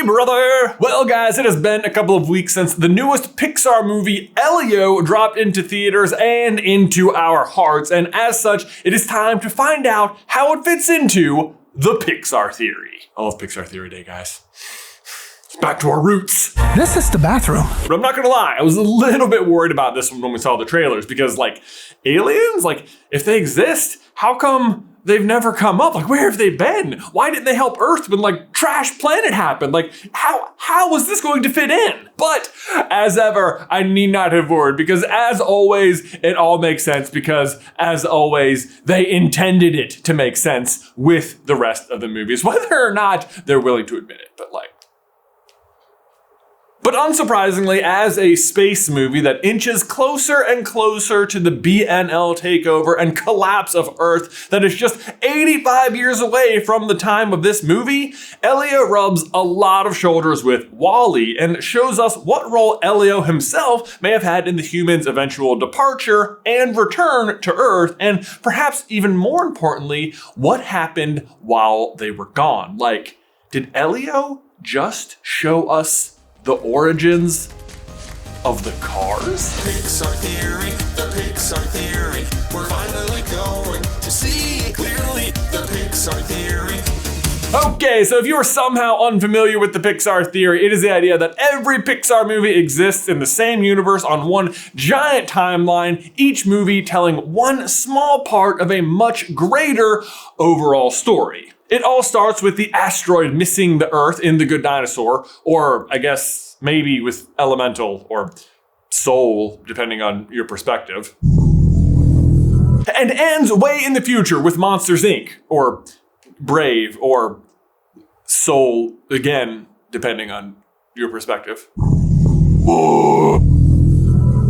brother! Well guys, it has been a couple of weeks since the newest Pixar movie, Elio, dropped into theaters and into our hearts, and as such, it is time to find out how it fits into the Pixar Theory. I love Pixar Theory Day, guys. It's back to our roots. This is the bathroom. But I'm not gonna lie, I was a little bit worried about this one when we saw the trailers, because like, aliens, like, if they exist, how come they've never come up? Like, where have they been? Why didn't they help Earth when like Trash Planet happened? Like, how was this going to fit in? But as ever, I need not have worried, because as always, it all makes sense, because as always, they intended it to make sense with the rest of the movies, whether or not they're willing to admit it, but like. But unsurprisingly, as a space movie that inches closer and closer to the BNL takeover and collapse of Earth that is just 85 years away from the time of this movie, Elio rubs a lot of shoulders with WALL-E and shows us what role Elio himself may have had in the humans' eventual departure and return to Earth, and perhaps even more importantly, what happened while they were gone. Like, did Elio just show us the origins of the cars? Pixar Theory, the Pixar Theory. We're finally going to see clearly the Pixar Theory. Okay, so if you are somehow unfamiliar with the Pixar Theory, it is the idea that every Pixar movie exists in the same universe on one giant timeline, each movie telling one small part of a much greater overall story. It all starts with the asteroid missing the Earth in The Good Dinosaur, or I guess maybe with Elemental or Soul, depending on your perspective. And ends way in the future with Monsters, Inc., or Brave, or Soul, again, depending on your perspective.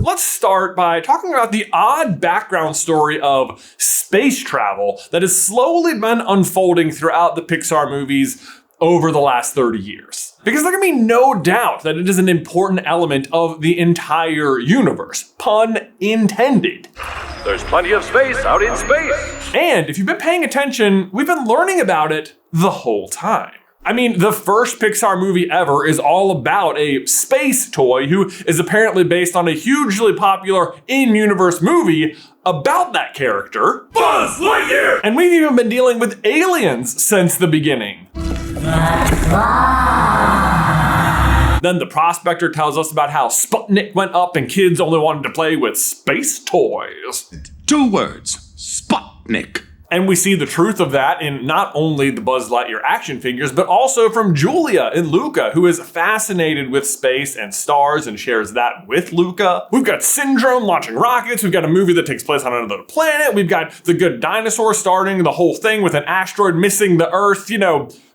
Let's start by talking about the odd background story of space travel that has slowly been unfolding throughout the Pixar movies over the last 30 years. Because there can be no doubt that it is an important element of the entire universe, pun intended. There's plenty of space out in space. And if you've been paying attention, we've been learning about it the whole time. I mean, the first Pixar movie ever is all about a space toy who is apparently based on a hugely popular in-universe movie about that character, Buzz Lightyear! And we've even been dealing with aliens since the beginning. Then the prospector tells us about how Sputnik went up and kids only wanted to play with space toys. 2 words, Sputnik. And we see the truth of that in not only the Buzz Lightyear action figures, but also from Giulia and Luca, who is fascinated with space and stars and shares that with Luca. We've got Syndrome launching rockets. We've got a movie that takes place on another planet. We've got The Good Dinosaur starting the whole thing with an asteroid missing the Earth,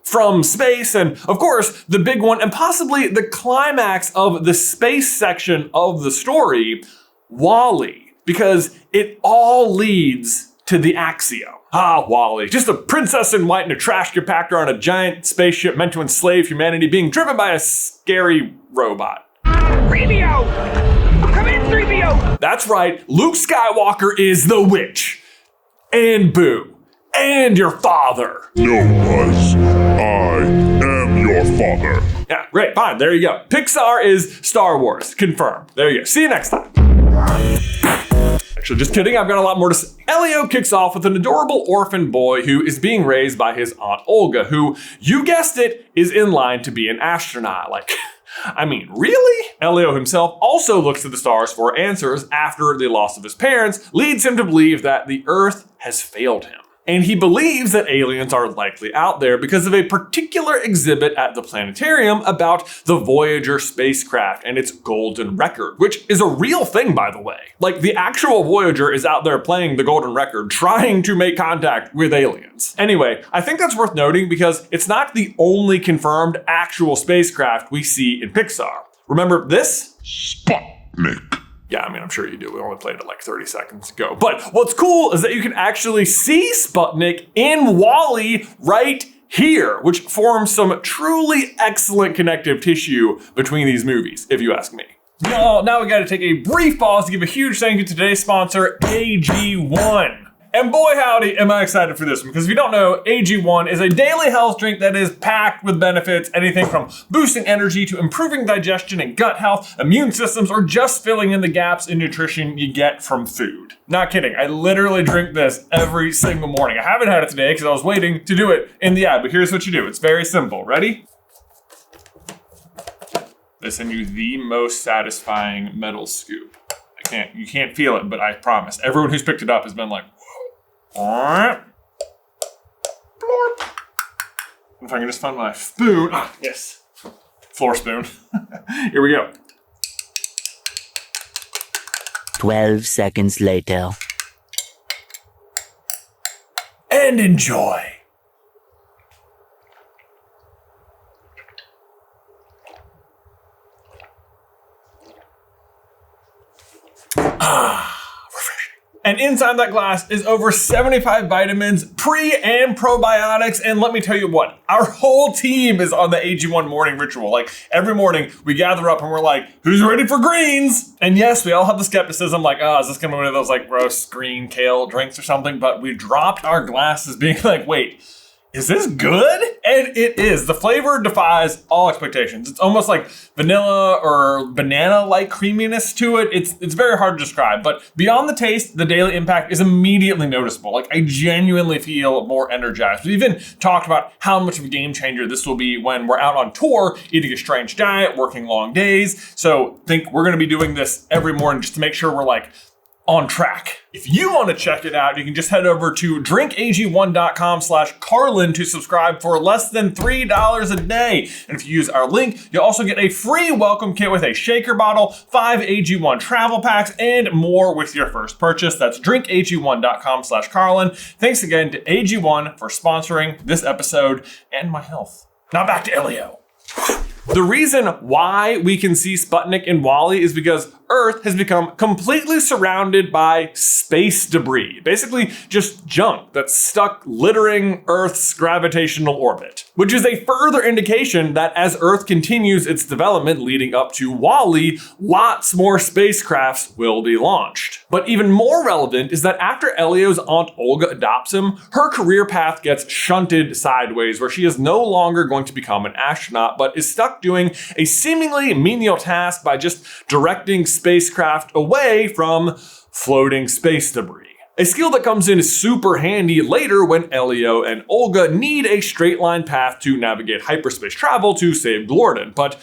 from space. And of course, the big one, and possibly the climax of the space section of the story, WALL-E, because it all leads to the axiom. WALL-E, just a princess in white and a trash compactor on a giant spaceship meant to enslave humanity, being driven by a scary robot. 3PO! Come in, 3PO! That's right, Luke Skywalker is the witch. And Boo. And your father. No, Buzz. I am your father. Yeah, great, fine, there you go. Pixar is Star Wars, confirmed. There you go, see you next time. Actually, just kidding, I've got a lot more to say. Elio kicks off with an adorable orphan boy who is being raised by his Aunt Olga, who, you guessed it, is in line to be an astronaut. Like, I mean, really? Elio himself also looks to the stars for answers after the loss of his parents, leads him to believe that the Earth has failed him. And he believes that aliens are likely out there because of a particular exhibit at the planetarium about the Voyager spacecraft and its golden record, which is a real thing, by the way. Like, the actual Voyager is out there playing the golden record, trying to make contact with aliens. Anyway, I think that's worth noting because it's not the only confirmed actual spacecraft we see in Pixar. Remember this? Sputnik. Yeah, I mean, I'm sure you do. We only played it like 30 seconds ago. But what's cool is that you can actually see Sputnik in WALL-E right here, which forms some truly excellent connective tissue between these movies, if you ask me. Now we gotta take a brief pause to give a huge thank you to today's sponsor, AG1. And boy howdy, am I excited for this one, because if you don't know, AG1 is a daily health drink that is packed with benefits, anything from boosting energy to improving digestion and gut health, immune systems, or just filling in the gaps in nutrition you get from food. Not kidding, I literally drink this every single morning. I haven't had it today because I was waiting to do it in the ad, but here's what you do. It's very simple. Ready? They send you the most satisfying metal scoop. You can't feel it, but I promise. Everyone who's picked it up has been like, whoa. Blorp. If I can just find my spoon. Ah, yes. Floor spoon. Here we go. 12 seconds later. And enjoy. Refreshing. And inside that glass is over 75 vitamins, pre and probiotics. And let me tell you what, our whole team is on the AG1 morning ritual. Like every morning we gather up and we're like, who's ready for greens? And yes, we all have the skepticism like, oh, is this gonna be one of those like gross green kale drinks or something? But we dropped our glasses being like, wait, is this good? And it is. The flavor defies all expectations. It's almost like vanilla or banana-like creaminess to it. It's very hard to describe, but beyond the taste, the daily impact is immediately noticeable. Like I genuinely feel more energized. We even talked about how much of a game changer this will be when we're out on tour, eating a strange diet, working long days. So think we're gonna be doing this every morning just to make sure we're like on track. If you want to check it out, you can just head over to drinkag1.com/Carlin to subscribe for less than $3 a day. And if you use our link, you'll also get a free welcome kit with a shaker bottle, 5 AG1 travel packs, and more with your first purchase. That's drinkag1.com/Carlin. Thanks again to AG1 for sponsoring this episode and my health. Now back to Elio. The reason why we can see Sputnik and WALL-E is because Earth has become completely surrounded by space debris. Basically just junk that's stuck littering Earth's gravitational orbit. Which is a further indication that as Earth continues its development leading up to WALL-E, lots more spacecrafts will be launched. But even more relevant is that after Elio's aunt Olga adopts him, her career path gets shunted sideways, where she is no longer going to become an astronaut, but is stuck doing a seemingly menial task by just directing spacecraft away from floating space debris. A skill that comes in super handy later when Elio and Olga need a straight line path to navigate hyperspace travel to save Glorden, but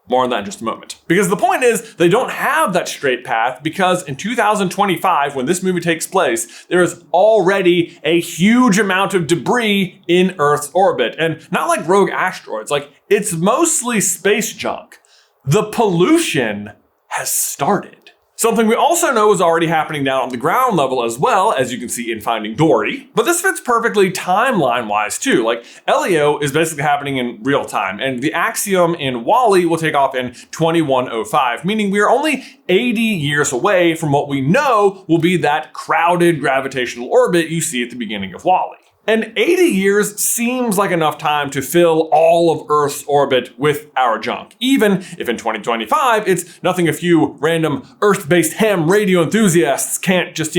more on that in just a moment. Because the point is, they don't have that straight path because in 2025, when this movie takes place, there is already a huge amount of debris in Earth's orbit. And not like rogue asteroids, like it's mostly space junk. The pollution has started. Something we also know is already happening down on the ground level as well, as you can see in Finding Dory. But this fits perfectly timeline-wise too. Like Elio is basically happening in real time, and the Axiom in WALL-E will take off in 2105, meaning we are only 80 years away from what we know will be that crowded gravitational orbit you see at the beginning of WALL-E. And 80 years seems like enough time to fill all of Earth's orbit with our junk, even if in 2025 it's nothing a few random Earth-based ham radio enthusiasts can't just,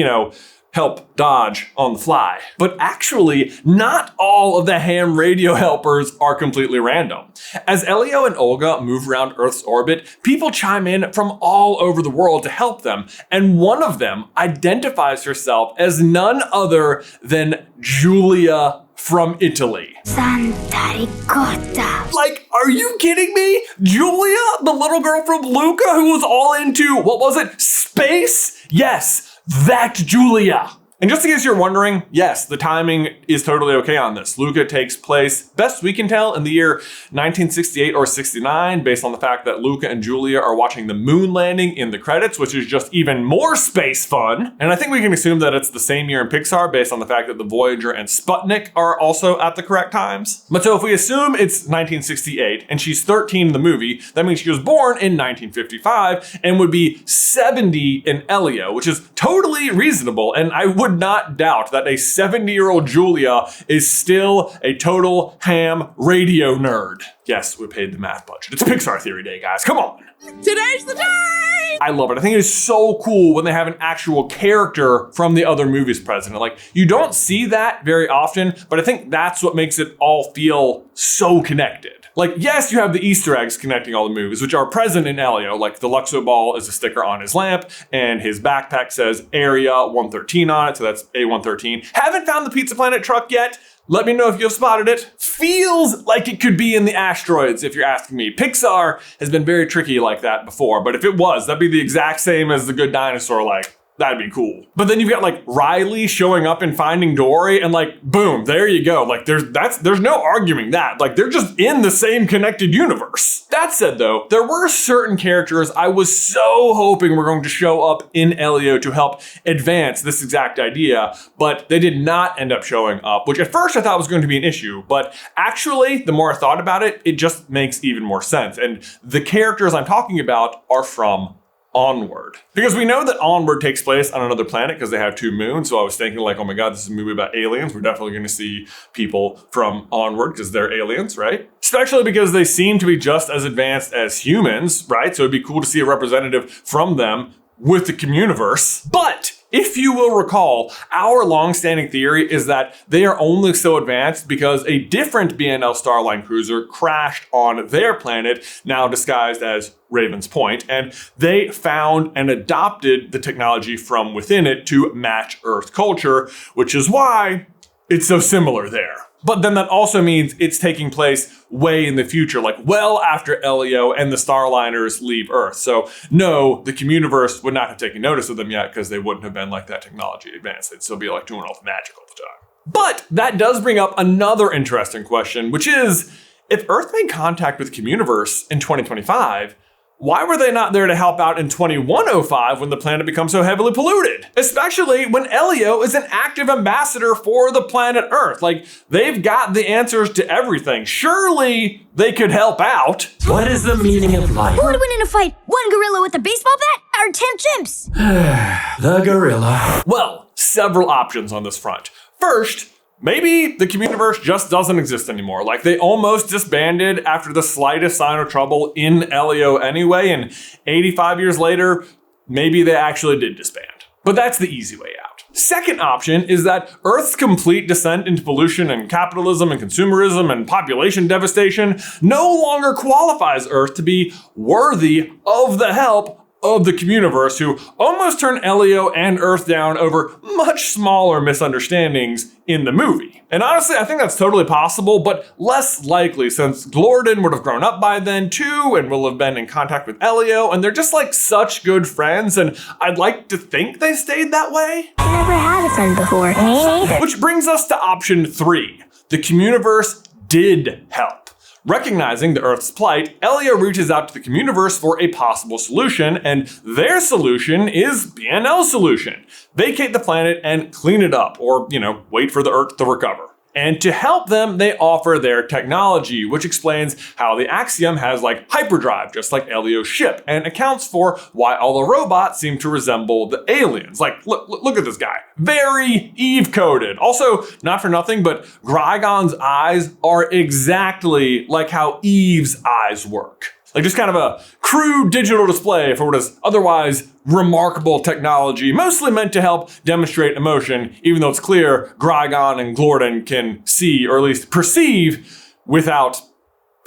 help dodge on the fly. But actually, not all of the ham radio helpers are completely random. As Elio and Olga move around Earth's orbit, people chime in from all over the world to help them, and one of them identifies herself as none other than Giulia from Italy. Santa ricotta. Like, are you kidding me? Giulia, the little girl from Luca who was all into, what was it, space? Yes. That Giulia. And just in case you're wondering, yes, the timing is totally okay on this. Luca takes place, best we can tell, in the year 1968 or 69, based on the fact that Luca and Giulia are watching the moon landing in the credits, which is just even more space fun. And I think we can assume that it's the same year in Pixar based on the fact that the Voyager and Sputnik are also at the correct times. But so if we assume it's 1968 and she's 13 in the movie, that means she was born in 1955 and would be 70 in Elio, which is totally reasonable. And I would would not doubt that a 70-year-old Giulia is still a total ham radio nerd. Yes, we paid the math budget. It's Pixar Theory Day, guys. Come on. Today's the day! I love it. I think it is so cool when they have an actual character from the other movies present. Like, you don't see that very often, but I think that's what makes it all feel so connected. Like, yes, you have the Easter eggs connecting all the movies, which are present in Elio. Like, the Luxo ball is a sticker on his lamp, and his backpack says Area 113 on it, so that's A113. Haven't found the Pizza Planet truck yet. Let me know if you've spotted it. Feels like it could be in the asteroids, if you're asking me. Pixar has been very tricky like that before, but if it was, that'd be the exact same as the Good Dinosaur, like, that'd be cool. But then you've got like Riley showing up in Finding Dory and like, boom, there you go. Like there's no arguing that. Like they're just in the same connected universe. That said though, there were certain characters I was so hoping were going to show up in Elio to help advance this exact idea, but they did not end up showing up, which at first I thought was going to be an issue, but actually the more I thought about it, it just makes even more sense. And the characters I'm talking about are from Onward. Because we know that Onward takes place on another planet because they have 2 moons. So I was thinking like, oh my God, this is a movie about aliens. We're definitely going to see people from Onward because they're aliens, right? Especially because they seem to be just as advanced as humans, right? So it'd be cool to see a representative from them with the Communiverse. But if you will recall, our long-standing theory is that they are only so advanced because a different BNL Starline cruiser crashed on their planet, now disguised as Raven's Point, and they found and adopted the technology from within it to match Earth culture, which is why it's so similar there. But then that also means it's taking place way in the future, like well after Elio and the Starliners leave Earth. So no, the Communiverse would not have taken notice of them yet because they wouldn't have been like that technology advanced. They'd still be like doing all the magic all the time. But that does bring up another interesting question, which is, if Earth made contact with Communiverse in 2025, why were they not there to help out in 2105 when the planet becomes so heavily polluted? Especially when Elio is an active ambassador for the planet Earth. Like, they've got the answers to everything. Surely they could help out. What is the meaning of life? Who would win in a fight? 1 gorilla with a baseball bat or 10 chimps? The gorilla. Well, several options on this front. First, maybe the Communiverse just doesn't exist anymore. Like, they almost disbanded after the slightest sign of trouble in Elio anyway, and 85 years later, maybe they actually did disband. But that's the easy way out. Second option is that Earth's complete descent into pollution and capitalism and consumerism and population devastation no longer qualifies Earth to be worthy of the help of the Communiverse, who almost turned Elio and Earth down over much smaller misunderstandings in the movie. And honestly, I think that's totally possible, but less likely since Glorden would have grown up by then too and will have been in contact with Elio, and they're just like such good friends, and I'd like to think they stayed that way. I never had a friend before. Me neither. Which brings us to option 3. The Communiverse did help. Recognizing the Earth's plight, Elio reaches out to the Communiverse for a possible solution, and their solution is BNL's solution. Vacate the planet and clean it up, or, wait for the Earth to recover. And to help them, they offer their technology, which explains how the Axiom has like hyperdrive, just like Elio's ship, and accounts for why all the robots seem to resemble the aliens. Like, look at this guy. Very Eve-coded. Also, not for nothing, but Grygon's eyes are exactly like how Eve's eyes work. Like just kind of a crude digital display for what is otherwise remarkable technology, mostly meant to help demonstrate emotion, even though it's clear Grygon and Glorden can see, or at least perceive, without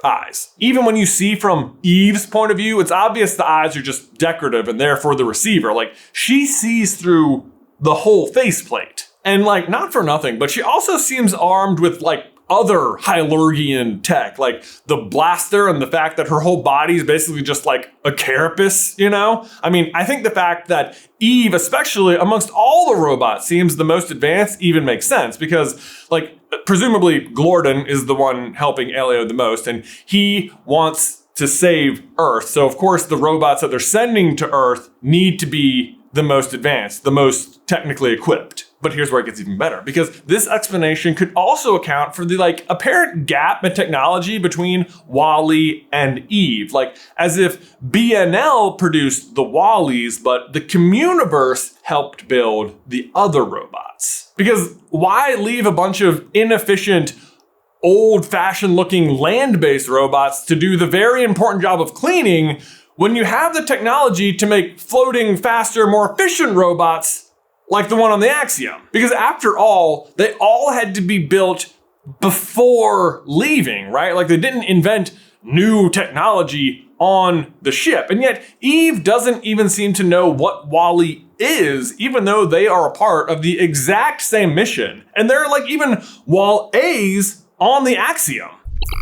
eyes. Even when you see from Eve's point of view, it's obvious the eyes are just decorative and there for the receiver. Like, she sees through the whole faceplate. And like, not for nothing, but she also seems armed with like other Hylargian tech, like the blaster and the fact that her whole body is basically just like a carapace, I mean, I think the fact that Eve, especially amongst all the robots, seems the most advanced even makes sense because, like, presumably Glorden is the one helping Elio the most, and he wants to save Earth. So of course the robots that they're sending to Earth need to be the most advanced, the most technically equipped. But here's where it gets even better, because this explanation could also account for the apparent gap in technology between Wall-E and Eve. As if BNL produced the Wall-Es, but the Communiverse helped build the other robots. Because why leave a bunch of inefficient, old-fashioned looking land-based robots to do the very important job of cleaning when you have the technology to make floating, faster, more efficient robots like the one on the Axiom? Because after all, they all had to be built before leaving, right? They didn't invent new technology on the ship. And yet Eve doesn't even seem to know what Wall-E is, even though they are a part of the exact same mission. And there are even Wall-A's on the Axiom.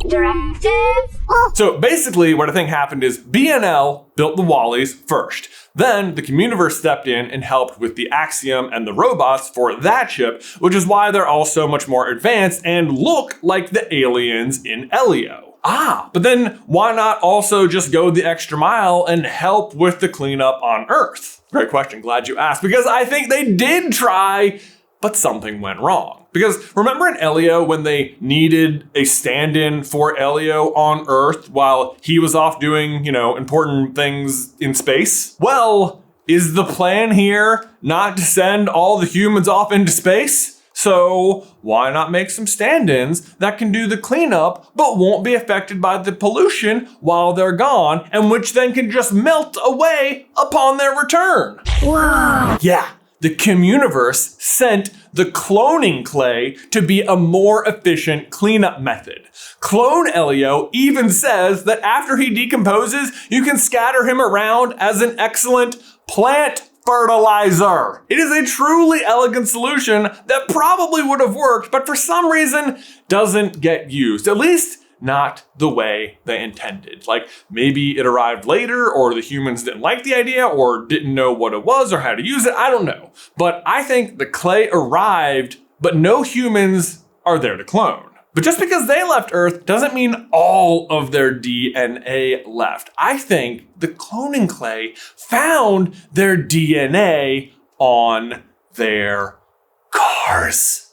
Directive. So basically what I think happened is BNL built the Wall-Es first. Then the Communiverse stepped in and helped with the Axiom and the robots for that ship, which is why they're all so much more advanced and look like the aliens in Elio. But then why not also just go the extra mile and help with the cleanup on Earth? Great question, glad you asked, because I think they did try, but something went wrong. Because remember in Elio when they needed a stand-in for Elio on Earth while he was off doing, important things in space? Well, is the plan here not to send all the humans off into space? So why not make some stand-ins that can do the cleanup but won't be affected by the pollution while they're gone, and which then can just melt away upon their return? Wow. Yeah. The Communiverse sent the cloning clay to be a more efficient cleanup method. Clone Elio even says that after he decomposes, you can scatter him around as an excellent plant fertilizer. It is a truly elegant solution that probably would have worked, but for some reason doesn't get used. At least not the way they intended. Maybe it arrived later, or the humans didn't like the idea, or didn't know what it was or how to use it. I don't know. But I think the clay arrived, but no humans are there to clone. But just because they left Earth doesn't mean all of their DNA left. I think the cloning clay found their DNA on their cars.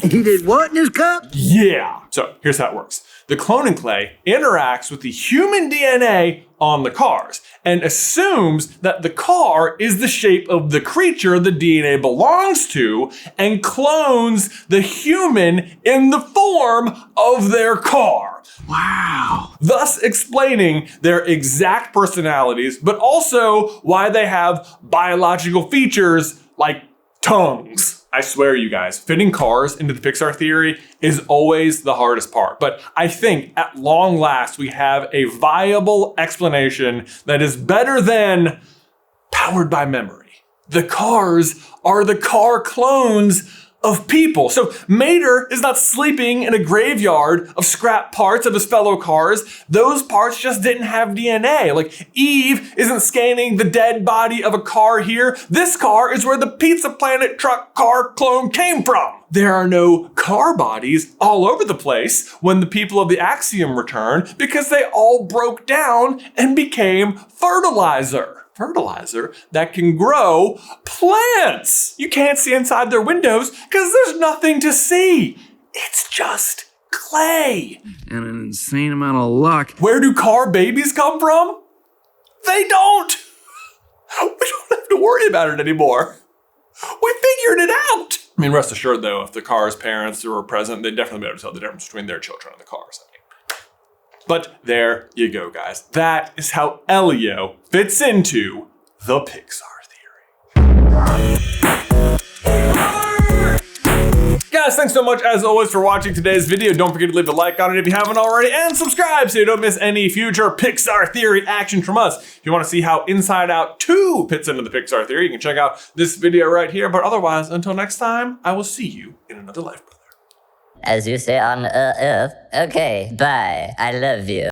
He did what in his cup? Yeah. So here's how it works. The cloning clay interacts with the human DNA on the cars and assumes that the car is the shape of the creature the DNA belongs to and clones the human in the form of their car. Wow. Thus explaining their exact personalities, but also why they have biological features like tongues. I swear, you guys, fitting cars into the Pixar theory is always the hardest part. But I think at long last, we have a viable explanation that is better than powered by memory. The cars are the car clones of people. So Mater is not sleeping in a graveyard of scrap parts of his fellow cars. Those parts just didn't have DNA. Eve isn't scanning the dead body of a car here. This car is where the Pizza Planet truck car clone came from. There are no car bodies all over the place when the people of the Axiom return because they all broke down and became fertilizer. Fertilizer that can grow plants. You can't see inside their windows because there's nothing to see. It's just clay. And an insane amount of luck. Where do car babies come from? They don't. We don't have to worry about it anymore. We figured it out. I mean, rest assured though, if the car's parents were present, they'd definitely be able to tell the difference between their children and the cars. But there you go, guys. That is how Elio fits into the Pixar theory. Guys, thanks so much as always for watching today's video. Don't forget to leave a like on it if you haven't already, and subscribe so you don't miss any future Pixar theory action from us. If you want to see how Inside Out 2 fits into the Pixar theory, you can check out this video right here. But otherwise, until next time, I will see you in another life, brother. As you say on Earth, okay, bye, I love you.